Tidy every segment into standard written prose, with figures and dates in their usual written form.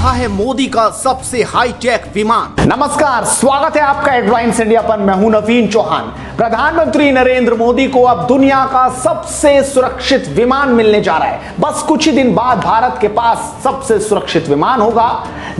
रहा है मोदी का सबसे हाईटेक विमान। नमस्कार, स्वागत है आपका हेडलाइंस इंडिया पर। मैं हूं नवीन चौहान। प्रधानमंत्री नरेंद्र मोदी को अब दुनिया का सबसे सुरक्षित विमान मिलने जा रहा है। बस कुछ ही दिन बाद भारत के पास सबसे सुरक्षित विमान होगा,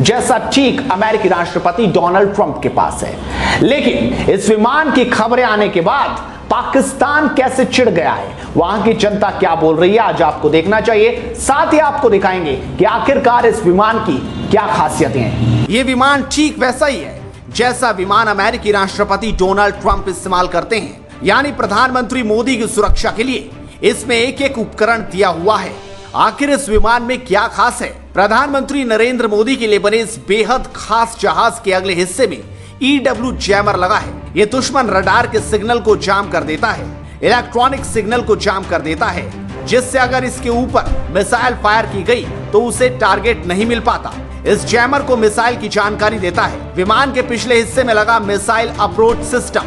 जैसा ठीक अमेरिकी राष्ट्रपति डोनाल्ड ट्रंप के पास है। लेकिन इस विमान की खबरें आने के बाद पाकिस्तान कैसे चिढ़ गया है, वहां की जनता क्या बोल रही है, आज आपको देखना चाहिए। साथ ही आपको दिखाएंगे कि आखिरकार इस विमान की क्या खासियतें हैं। ये विमान ठीक वैसा ही है जैसा विमान अमेरिकी राष्ट्रपति डोनाल्ड ट्रंप इस्तेमाल करते हैं, यानी प्रधानमंत्री मोदी की सुरक्षा के लिए इसमें एक एक उपकरण दिया हुआ है। आखिर इस विमान में क्या खास है? प्रधानमंत्री नरेंद्र मोदी के लिए बने इस बेहद खास जहाज के अगले हिस्से में EW जैमर लगा है। ये दुश्मन रडार के सिग्नल को जाम कर देता है, इलेक्ट्रॉनिक सिग्नल को जाम कर देता है, जिससे अगर इसके ऊपर मिसाइल फायर की गई तो उसे टारगेट नहीं मिल पाता। इस जैमर को मिसाइल की जानकारी देता है। विमान के पिछले हिस्से में लगा मिसाइल अप्रोच सिस्टम,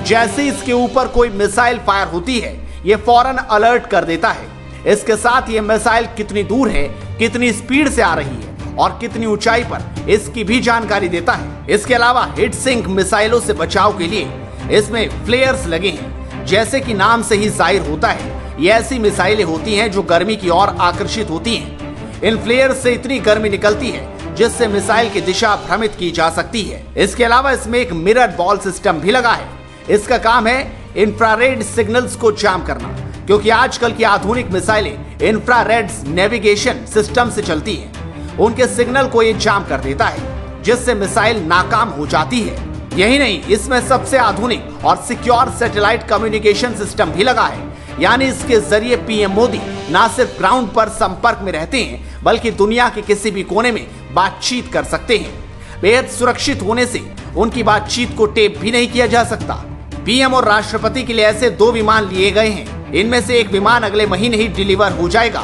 जैसे इसके ऊपर कोई मिसाइल फायर होती है ये फौरन अलर्ट कर देता है। इसके साथ ये मिसाइल कितनी दूर है, कितनी स्पीड से आ रही है और कितनी ऊंचाई पर, इसकी भी जानकारी देता है। इसके अलावा हिट सिंक मिसाइलों से बचाव के लिए इसमें फ्लेयर्स लगे हैं। जैसे कि नाम से ही जाहिर होता है, ये ऐसी मिसाइलें होती हैं जो गर्मी की ओर आकर्षित होती हैं। इन फ्लेयर्स से इतनी गर्मी निकलती है जिससे मिसाइल की दिशा भ्रमित की जा सकती है। इसके अलावा इसमें एक मिरर बॉल सिस्टम भी लगा है। इसका काम है इंफ्रारेड सिग्नल्स को जाम करना, क्योंकि आजकल की आधुनिक मिसाइलें इंफ्रारेड नेविगेशन सिस्टम से चलती हैं। उनके सिग्नल को ये जाम कर देता है, जिससे मिसाइल नाकाम हो जाती है। यही नहीं, इसमें सबसे आधुनिक और सिक्योर सैटेलाइट कम्युनिकेशन सिस्टम भी लगा है, यानी इसके जरिए पीएम मोदी न सिर्फ ग्राउंड पर संपर्क में रहते हैं, बल्कि दुनिया के किसी भी कोने में बातचीत कर सकते हैं। बेहद सुरक्षित होने से उनकी बातचीत को टेप भी नहीं किया जा सकता। पीएम और राष्ट्रपति के लिए ऐसे 2 विमान लिए गए हैं। इनमें से एक विमान अगले महीने ही डिलीवर हो जाएगा।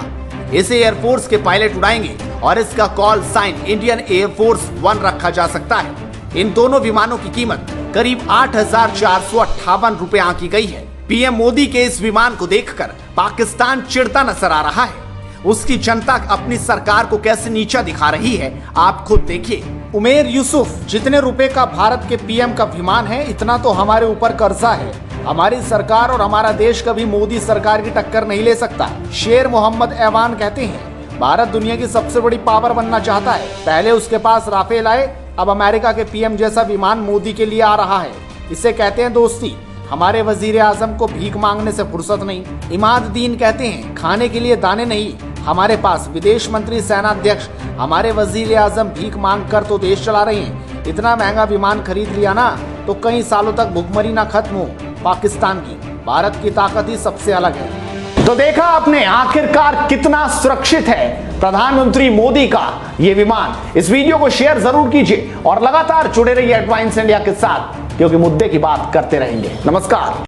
इसे एयरफोर्स के पायलट उड़ाएंगे और इसका कॉल साइन इंडियन एयरफोर्स 1 रखा जा सकता है। इन दोनों विमानों की कीमत करीब 8,458 रुपए आंकी गई है। पीएम मोदी के इस विमान को देखकर पाकिस्तान चिढ़ता नजर आ रहा है। उसकी जनता अपनी सरकार को कैसे नीचा दिखा रही है, आप खुद देखिए। उमेर यूसुफ, जितने रुपए का भारत के पीएम का विमान है, इतना तो हमारे ऊपर कर्जा है। हमारी सरकार और हमारा देश कभी मोदी सरकार की टक्कर नहीं ले सकता। शेर मोहम्मद ऐवान कहते हैं, भारत दुनिया की सबसे बड़ी पावर बनना चाहता है। पहले उसके पास राफेल आए, अब अमेरिका के पीएम जैसा विमान मोदी के लिए आ रहा है। इसे कहते हैं दोस्ती। हमारे वजीर आजम को भीख मांगने से फुर्सत नहीं। इमादुद्दीन कहते हैं, खाने के लिए दाने नहीं, हमारे पास विदेश मंत्री, सेनाध्यक्ष, हमारे वजीर आजम भीख मांग कर तो देश चला रहे हैं। इतना महंगा विमान खरीद लिया ना तो कई सालों तक भुखमरी ना खत्म हो। पाकिस्तान की, भारत की ताकत ही सबसे अलग है। तो देखा आपने आखिरकार कितना सुरक्षित है प्रधानमंत्री मोदी का ये विमान। इस वीडियो को शेयर जरूर कीजिए और लगातार जुड़े रहिए एडवांस इंडिया के साथ, क्योंकि मुद्दे की बात करते रहेंगे। नमस्कार।